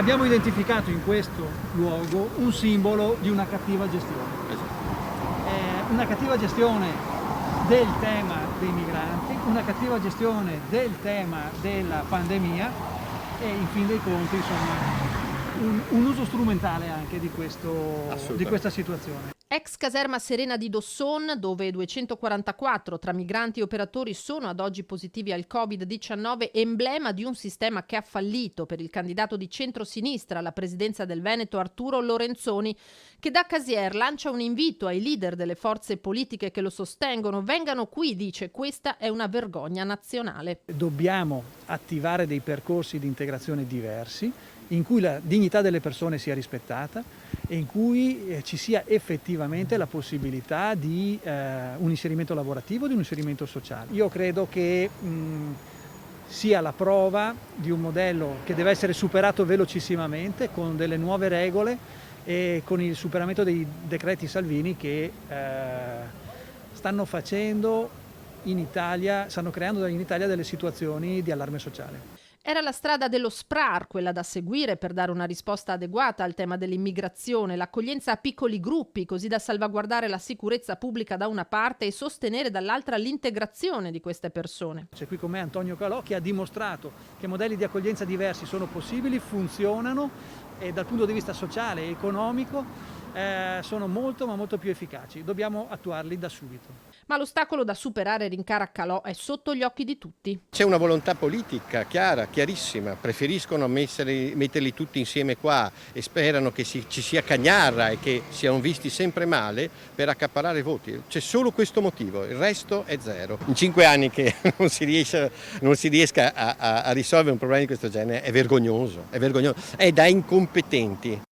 abbiamo identificato in questo luogo un simbolo di una cattiva gestione. Una cattiva gestione del tema dei migranti, una cattiva gestione del tema della pandemia e in fin dei conti insomma un uso strumentale anche di questa situazione. Ex caserma Serena di Dosson, dove 244 tra migranti e operatori sono ad oggi positivi al Covid-19, emblema di un sistema che ha fallito per il candidato di centrosinistra alla presidenza del Veneto Arturo Lorenzoni, che da Casier lancia un invito ai leader delle forze politiche che lo sostengono: vengano qui, dice, questa è una vergogna nazionale. Dobbiamo attivare dei percorsi di integrazione diversi, in cui la dignità delle persone sia rispettata e in cui ci sia effettivamente la possibilità di un inserimento lavorativo, di un inserimento sociale. Io credo che sia la prova di un modello che deve essere superato velocissimamente con delle nuove regole e con il superamento dei decreti Salvini che stanno creando in Italia delle situazioni di allarme sociale. Era la strada dello SPRAR quella da seguire per dare una risposta adeguata al tema dell'immigrazione, l'accoglienza a piccoli gruppi, così da salvaguardare la sicurezza pubblica da una parte e sostenere dall'altra l'integrazione di queste persone. C'è qui con me Antonio Calò, che ha dimostrato che modelli di accoglienza diversi sono possibili, funzionano e dal punto di vista sociale e economico sono molto più efficaci. Dobbiamo attuarli da subito. Ma l'ostacolo da superare, rincara Calò, è sotto gli occhi di tutti. C'è una volontà politica chiara, chiarissima, preferiscono metterli tutti insieme qua e sperano che ci sia cagnarra e che siano visti sempre male per accaparrare voti. C'è solo questo motivo, il resto è zero. In 5 anni che non si riesca a risolvere un problema di questo genere è vergognoso, è da incompetenti.